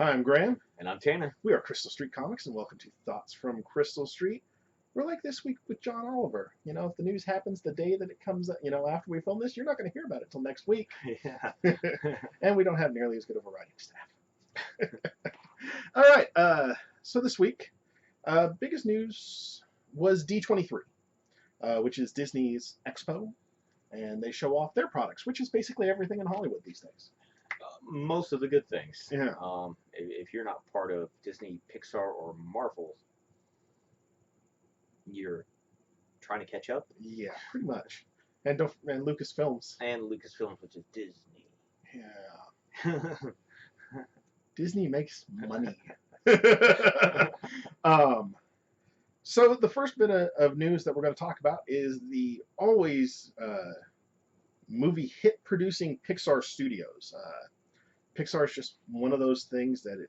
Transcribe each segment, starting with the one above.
Hi, I'm Graham. And I'm Tanner. We are Crystal Street Comics, and welcome to Thoughts from Crystal Street. We're like this week with John Oliver. You know, if the news happens the day that it comes, after we film this, you're not going to hear about it till next week. Yeah. And we don't have nearly as good of a writing staff. All right. So this week, biggest news was D23, which is Disney's expo, and they show off their products, which is basically everything in Hollywood these days. Most of the good things. Yeah. If you're not part of Disney, Pixar, or Marvel, you're trying to catch up. Yeah, pretty much. And Lucasfilms. And Lucasfilms, which is Disney. Yeah. Disney makes money. So the first bit of news that we're going to talk about is the always movie hit producing Pixar Studios. Pixar is just one of those things that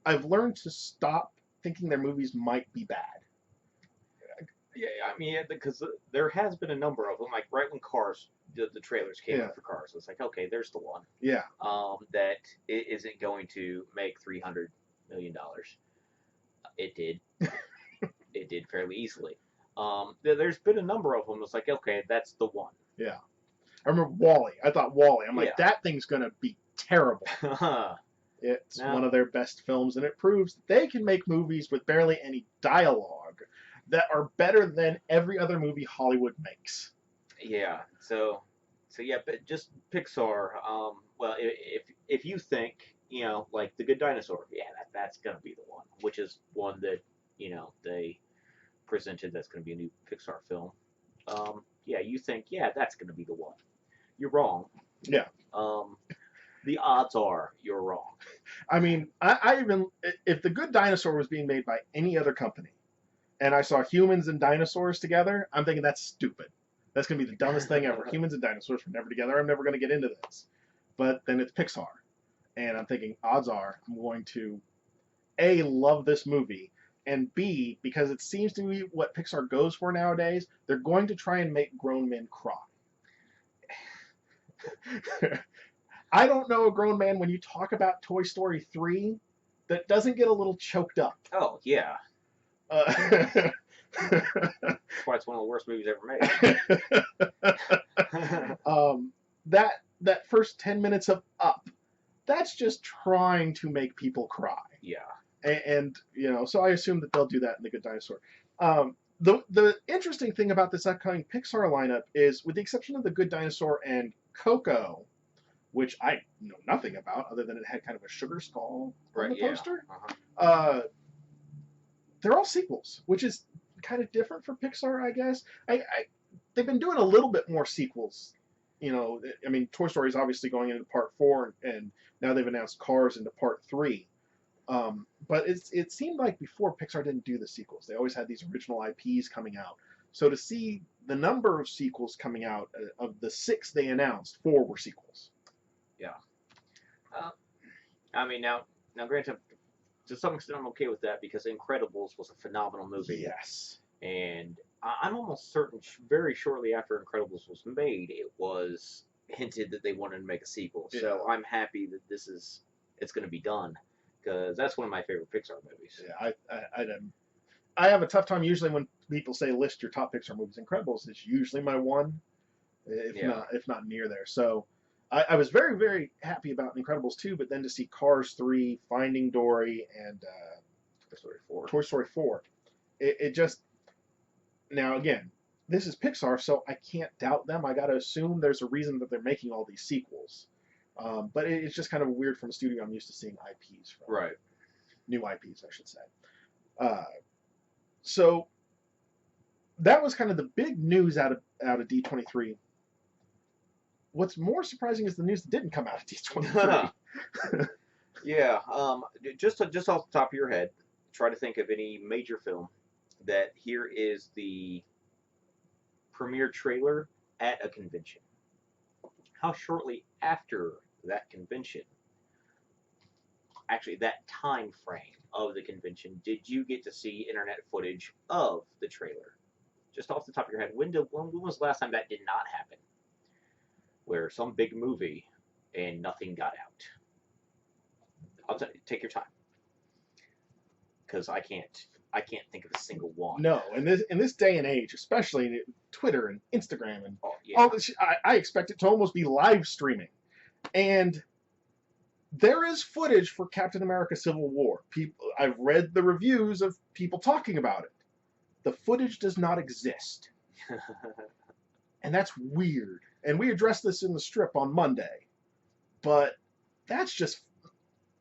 I've learned to stop thinking their movies might be bad. Yeah, I mean, because there has been a number of them. Like right when Cars, the trailers came out for Cars, it's like, okay, there's the one. Yeah. That it isn't going to make $300 million. It did. It did fairly easily. There's been a number of them. It's like, okay, that's the one. Yeah. I remember WALL-E. I thought WALL-E. I'm like, that thing's going to be terrible. It's one of their best films, and it proves that they can make movies with barely any dialogue that are better than every other movie Hollywood makes. Yeah. So yeah, but just Pixar. Well, if you think, like The Good Dinosaur, yeah, that's gonna be the one. Which is one that they presented that's gonna be a new Pixar film. Yeah, you think, yeah, that's gonna be the one. You're wrong. Yeah. The odds are you're wrong. I mean, I even if The Good Dinosaur was being made by any other company, and I saw humans and dinosaurs together, I'm thinking that's stupid. That's going to be the dumbest thing ever. Humans and dinosaurs were never together. I'm never going to get into this. But then it's Pixar. And I'm thinking, odds are I'm going to, A, love this movie, and B, because it seems to be what Pixar goes for nowadays, they're going to try and make grown men cry. I don't know a grown man, when you talk about Toy Story 3, that doesn't get a little choked up. Oh, yeah. That's why it's one of the worst movies ever made. That first 10 minutes of Up, that's just trying to make people cry. Yeah. And so I assume that they'll do that in The Good Dinosaur. The interesting thing about this upcoming Pixar lineup is, with the exception of The Good Dinosaur and Coco, which I know nothing about other than it had kind of a sugar skull on the poster. They're all sequels, which is kind of different for Pixar, I guess. They've been doing a little bit more sequels. I mean, Toy Story is obviously going into Part 4, and now they've announced Cars into Part 3. But it seemed like before Pixar didn't do the sequels. They always had these original IPs coming out. So to see the number of sequels coming out, of the 6 they announced, 4 were sequels. Yeah. I mean, now granted, to some extent I'm okay with that, because Incredibles was a phenomenal movie. Yes. And I'm almost certain very shortly after Incredibles was made, it was hinted that they wanted to make a sequel. Yeah. So I'm happy that it's going to be done, because that's one of my favorite Pixar movies. Yeah, I have a tough time usually when people say list your top Pixar movies. Incredibles is usually my one, if not near there. So I was very, very happy about Incredibles 2, but then to see Cars 3, Finding Dory, and Toy Story 4, it just... Now, again, this is Pixar, so I can't doubt them. I got to assume there's a reason that they're making all these sequels. But it's just kind of weird from a studio I'm used to seeing IPs from. Right. New IPs, I should say. So that was kind of the big news out of D23. What's more surprising is the news that didn't come out of D23. Yeah. Just off the top of your head, try to think of any major film that here is the premiere trailer at a convention. How shortly after that convention, actually that time frame of the convention, did you get to see internet footage of the trailer? Just off the top of your head, when was the last time that did not happen? Where some big movie and nothing got Take your time, because I can't think of a single one. No, in this day and age, especially Twitter and Instagram and yeah. all this, I expect it to almost be live streaming. And there is footage for Captain America: Civil War. I've read the reviews of people talking about it. The footage does not exist. And that's weird. And we addressed this in the strip on Monday. But that's just,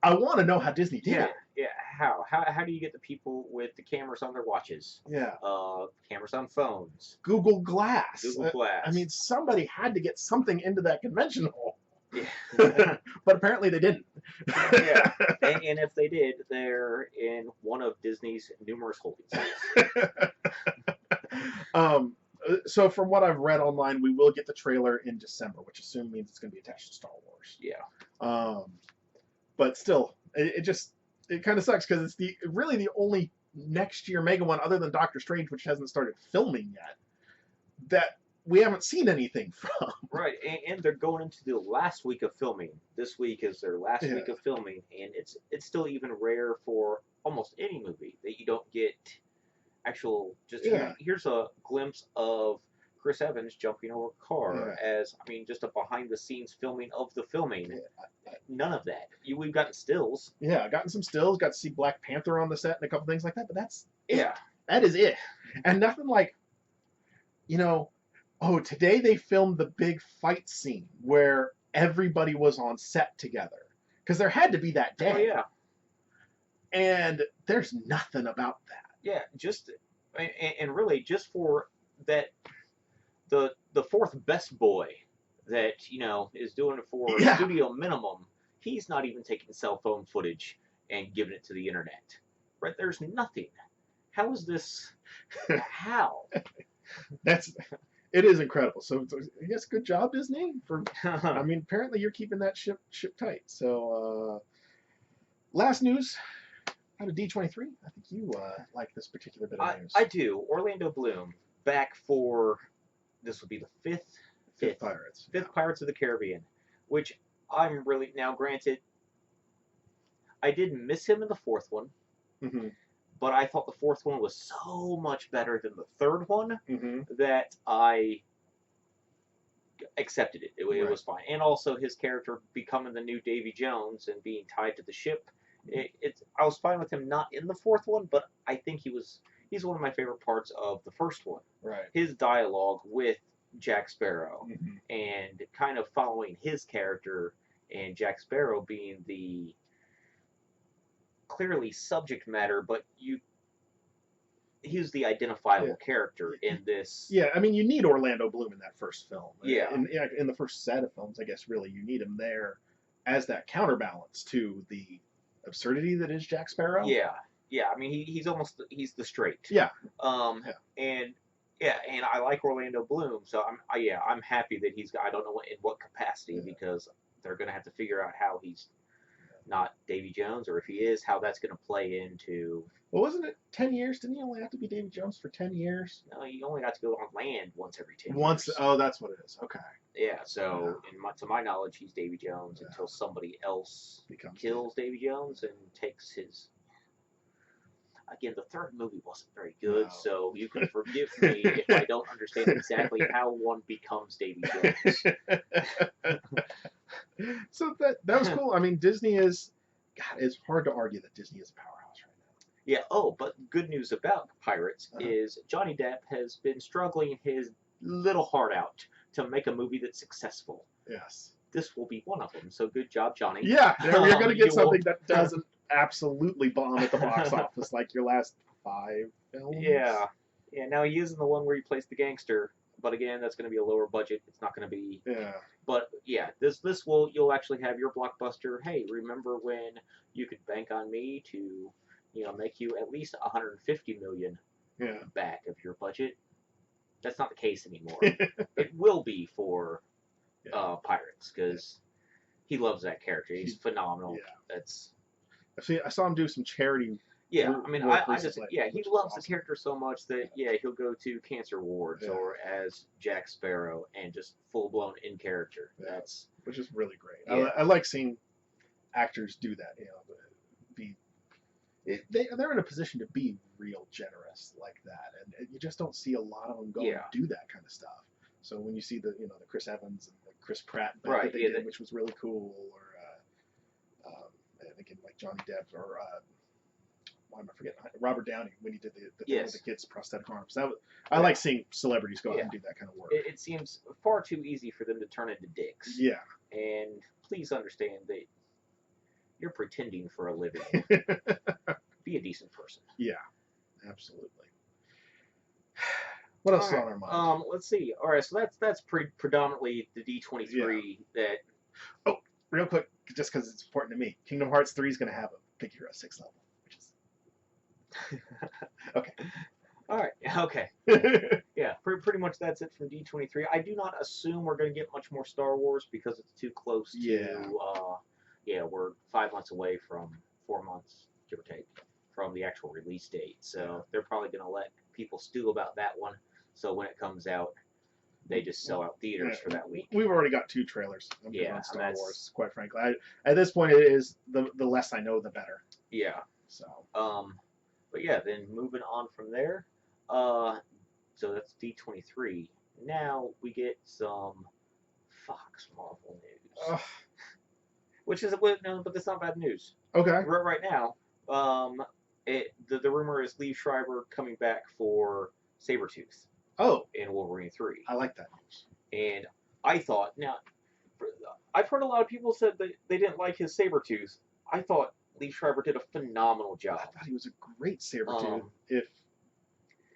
I want to know how Disney did it. Yeah. How do you get the people with the cameras on their watches? Yeah. Cameras on phones. Google Glass. Google Glass. I mean, somebody had to get something into that convention hall. Yeah. But apparently they didn't. Yeah. And if they did, they're in one of Disney's numerous holding cells. So from what I've read online, we will get the trailer in December, which assume means it's going to be attached to Star Wars. Yeah. But still, it kind of sucks because it's really the only next year mega one other than Doctor Strange, which hasn't started filming yet, that we haven't seen anything from. Right, and they're going into the last week of filming. This week is their last week of filming, and it's still even rare for almost any movie that you don't get actual. Here's a glimpse of Chris Evans jumping over a car as just a behind the scenes filming of the filming. None of that. We've gotten stills. Yeah, gotten some stills. Got to see Black Panther on the set and a couple things like that. But that's it. That is it. And nothing like, today they filmed the big fight scene where everybody was on set together. Because there had to be that day. Oh, yeah. And there's nothing about that. Yeah, and really just for that, the fourth best boy that is doing it for studio minimum, he's not even taking cell phone footage and giving it to the internet. Right? There's nothing. How is this? How? It is incredible. So I guess good job, Disney. Apparently you're keeping that ship tight. So last news out of D23. I think you like this particular bit of news. I do. Orlando Bloom back for this will be the fifth Pirates. Fifth Pirates of the Caribbean, which I'm really now granted. I didn't miss him in the fourth one. Mm-hmm. But I thought the fourth one was so much better than the third one mm-hmm. that I accepted it. It was fine. And also his character becoming the new Davy Jones and being tied to the ship. I was fine with him not in the fourth one, but I think he's one of my favorite parts of the first one. Right. His dialogue with Jack Sparrow mm-hmm. and kind of following his character and Jack Sparrow being the clearly subject matter, but he's the identifiable character in this. Yeah, you need Orlando Bloom in that first film. Yeah. In the first set of films, I guess, really, you need him there as that counterbalance to the absurdity that is Jack Sparrow. Yeah. He's the straight. Yeah. And I like Orlando Bloom, so I'm happy that I don't know in what capacity, because they're going to have to figure out how he's not Davy Jones, or if he is, how that's going to play into. Well, wasn't it 10 years? Didn't he only have to be Davy Jones for 10 years? No, you only got to go on land once every 10 years. Oh, that's what it is. Okay. Yeah, so to my knowledge, he's Davy Jones until somebody else kills Davy Jones and takes his. Again, the third movie wasn't very good, so you can forgive me if I don't understand exactly how one becomes Davy Jones. So that was cool. Disney is. God, it's hard to argue that Disney is a powerhouse right now. Yeah. Oh, but good news about Pirates is Johnny Depp has been struggling his little heart out to make a movie that's successful. Yes. This will be one of them. So good job, Johnny. Yeah, you're going to get something that doesn't absolutely bomb at the box office like your last 5 films. Yeah. Yeah. Now he is in the one where he plays the gangster, but again, that's going to be a lower budget. It's not going to be. Yeah. But yeah, you'll actually have your blockbuster. Hey, remember when you could bank on me to, make you at least $150 million back of your budget? That's not the case anymore. It will be for Pirates, because he loves that character. He's phenomenal. Yeah. That's. I saw him do some charity. Yeah, he loves the character so much that he'll go to cancer wards or as Jack Sparrow and just full blown in character. Which is really great. Yeah. I like seeing actors do that. Be they're in a position to be real generous like that, and you just don't see a lot of them go and do that kind of stuff. So when you see the Chris Evans and the Chris Pratt that they did, which was really cool, or and again like Johnny Depp or why am I forgetting Robert Downey when he did the thing with the kids' prosthetic arms. I like seeing celebrities go out and do that kind of work. It seems far too easy for them to turn into dicks. Yeah. And please understand that you're pretending for a living. Be a decent person. Yeah, absolutely. What else is on our mind? Let's see. All right, so that's predominantly the D23 that. Oh, real quick, just because it's important to me, Kingdom Hearts 3 is going to have a Big Hero 6 level, which is okay. All right. Okay. Yeah. Pretty much that's it from D23. I do not assume we're going to get much more Star Wars because it's too close to. Yeah. We're 5 months away from 4 months, give or take, from the actual release date. So they're probably going to let people stew about that one. So when it comes out, they just sell out theaters for that week. We've already got 2 trailers on Star Wars, quite frankly. At this point, it is the less I know, the better. Yeah. So. But yeah, then moving on from there. So that's D23. Now we get some Fox Marvel news, which is no, but that's not bad news. Okay. Right now, the rumor is Liev Schreiber coming back for Sabertooth. Oh. In Wolverine 3. I like that news. And I thought I've heard a lot of people said that they didn't like his Sabertooth. I thought Liev Schreiber did a phenomenal job. I thought he was a great Sabertooth.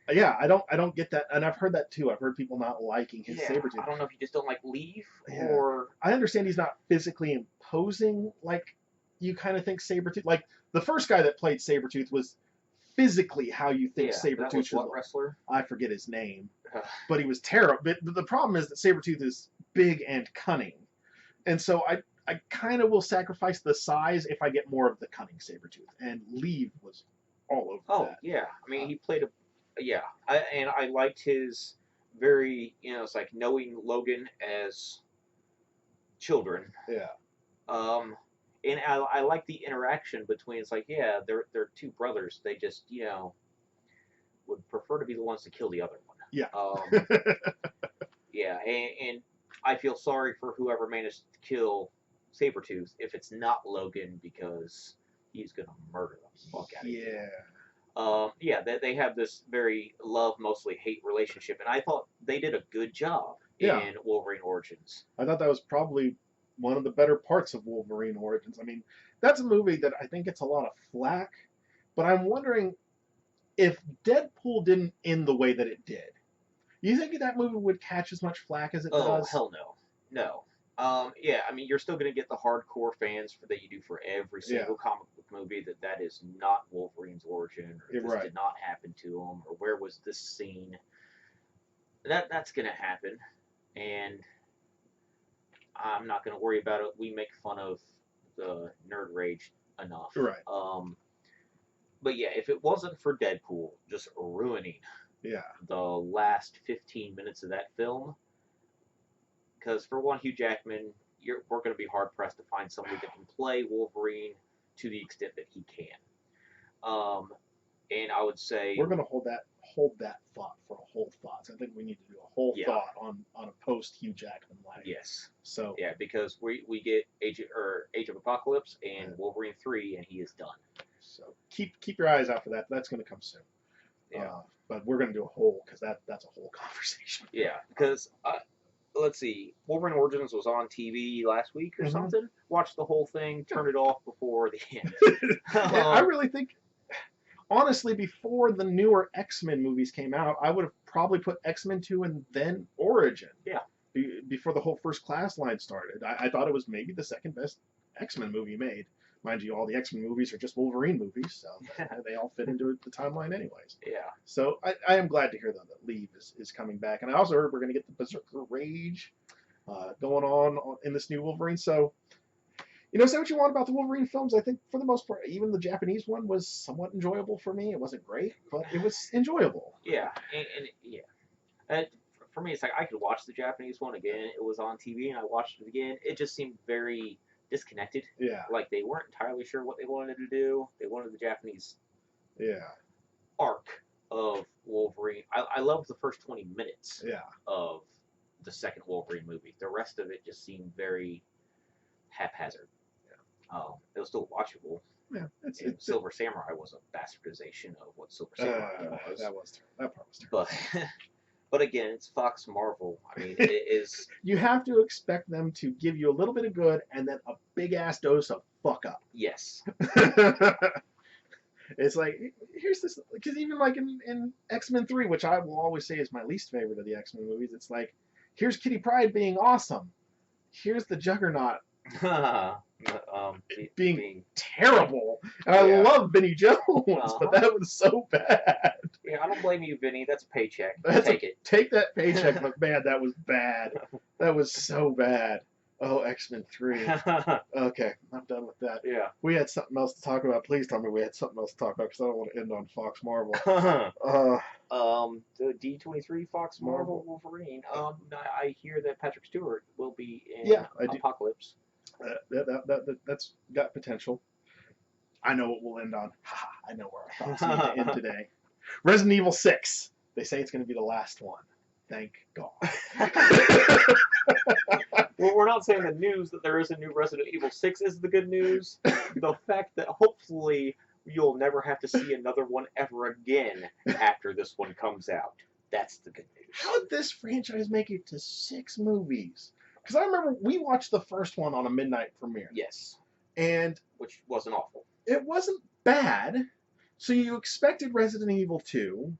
I don't get that, and I've heard that too. I've heard people not liking his Sabertooth. I don't know if you just don't like Liev or. I understand he's not physically imposing like you kind of think Sabertooth. Like the first guy that played Sabertooth was physically how you think Sabertooth should look. Wrestler? I forget his name, but he was terrible. But the problem is that Sabertooth is big and cunning, and so I kind of will sacrifice the size if I get more of the cunning Sabertooth. And Liev was all over that. Yeah. I mean, he played and I liked his very, it's like knowing Logan as children. Yeah. And I like the interaction between, it's like, they're 2 brothers. They just, would prefer to be the ones to kill the other one. Yeah. Yeah, and I feel sorry for whoever managed to kill Sabertooth if it's not Logan, because he's going to murder the fuck out of you. Yeah. They have this very love, mostly hate relationship, and I thought they did a good job in Wolverine Origins. I thought that was probably one of the better parts of Wolverine Origins. I mean, that's a movie that I think gets a lot of flack, but I'm wondering if Deadpool didn't end the way that it did. You think that movie would catch as much flack as it does? Oh, hell no. No. Yeah, I mean, you're still going to get the hardcore fans that you do for every single comic book movie that is not Wolverine's origin, or this did not happen to him, or where was this scene. That's going to happen, and I'm not going to worry about it. We make fun of the nerd rage enough. Right. But yeah, if it wasn't for Deadpool just ruining the last 15 minutes of that film, because for one, Hugh Jackman, we're going to be hard pressed to find somebody that can play Wolverine to the extent that he can. And I would say we're going to hold that thought for a whole thought. So I think we need to do a whole thought on a post Hugh Jackman life. Yes. So because we get Age of Apocalypse and Wolverine 3, and he is done. So keep your eyes out for that. That's going to come soon. Yeah. But we're going to do a whole, because that's a whole conversation. Yeah. Because let's see, Wolverine Origins was on TV last week or something. Watched the whole thing, turned it off before the end. I really think, honestly, before the newer X-Men movies came out, I would have probably put X-Men 2 and then Origin. Yeah. Before the whole First Class line started. I thought it was maybe the second best X-Men movie made. Mind you, all the X-Men movies are just Wolverine movies, so they all fit into the timeline anyways. Yeah. So I am glad to hear, though, that Liev is coming back. And I also heard we're going to get the Berserker Rage going on in this new Wolverine. So, say what you want about the Wolverine films. I think, for the most part, even the Japanese one was somewhat enjoyable for me. It wasn't great, but it was enjoyable. Yeah, and for me, it's like I could watch the Japanese one again. It was on TV, and I watched it again. It just seemed very disconnected. Yeah. Like they weren't entirely sure what they wanted to do. They wanted the Japanese arc of Wolverine. I love the first 20 minutes of the second Wolverine movie. The rest of it just seemed very haphazard. It was still watchable. Yeah, Silver Samurai was a bastardization of what Silver Samurai was. That part was terrible. But again, it's Fox Marvel. I mean, it is. You have to expect them to give you a little bit of good and then a big ass dose of fuck up. Yes. It's like, here's this, because even like in X-Men 3, which I will always say is my least favorite of the X-Men movies, it's like, here's Kitty Pryde being awesome. Here's the Juggernaut being terrible. And I love Vinnie Jones, but that was so bad. Yeah, I don't blame you, Vinny. That's a paycheck. Take it. Take that paycheck, but man, that was bad. That was so bad. Oh, X-Men 3. Okay, I'm done with that. Yeah. We had something else to talk about. Please tell me we had something else to talk about, because I don't want to end on Fox Marvel. The D23 Fox Marvel Wolverine. I hear that Patrick Stewart will be in Apocalypse. That's got potential. I know what we'll end on. I know where our thoughts need to end today. Resident Evil 6. They say it's going to be the last one. Thank God. Well, we're not saying the news that there is a new Resident Evil 6 is the good news. The fact that hopefully you'll never have to see another one ever again after this one comes out. That's the good news. How did this franchise make it to 6 movies? Because I remember we watched the first one on a midnight premiere. Yes. And which wasn't awful. It wasn't bad. So you expected Resident Evil 2.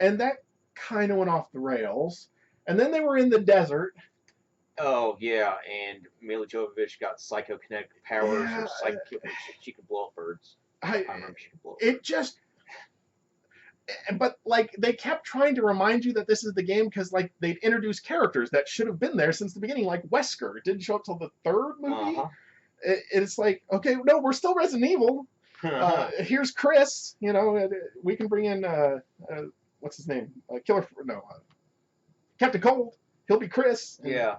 And that kind of went off the rails. And then they were in the desert. Oh, yeah, and Mila Jovovich got psychokinetic powers, or she could blow up birds. I remember she could blow up birds. But, like, they kept trying to remind you that this is the game because, like, they'd introduced characters that should have been there since the beginning, like Wesker. It didn't show up till the 3rd movie. It's like, okay, no, we're still Resident Evil. Here's Chris, we can bring in, what's his name? Captain Cold. He'll be Chris. Yeah.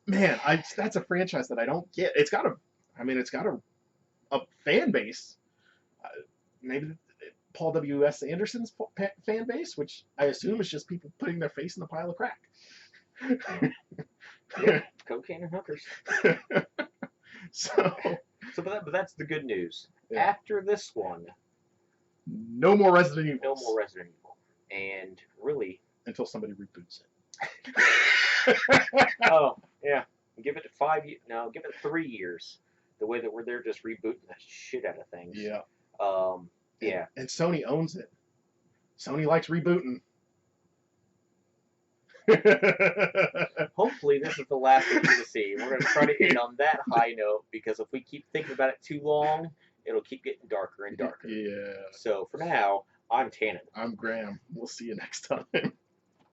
Man, that's a franchise that I don't get. It's got a fan base. Maybe Paul W.S. Anderson's fan base, which I assume is just people putting their face in a pile of crack. Yeah, cocaine and hookers. But that's the good news. Yeah. After this one, no more Resident Evil. No more Resident Evil. And really, until somebody reboots it. Oh, yeah. Give it 5 years. No, give it 3 years. The way that they're just rebooting the shit out of things. Yeah. Yeah. And Sony owns it. Sony likes rebooting. Hopefully this is the last we're going to see. We're going to try to end on that high note, because if we keep thinking about it too long, it'll keep getting darker and darker. Yeah. So for now, I'm Tannen. I'm Graham. We'll see you next time.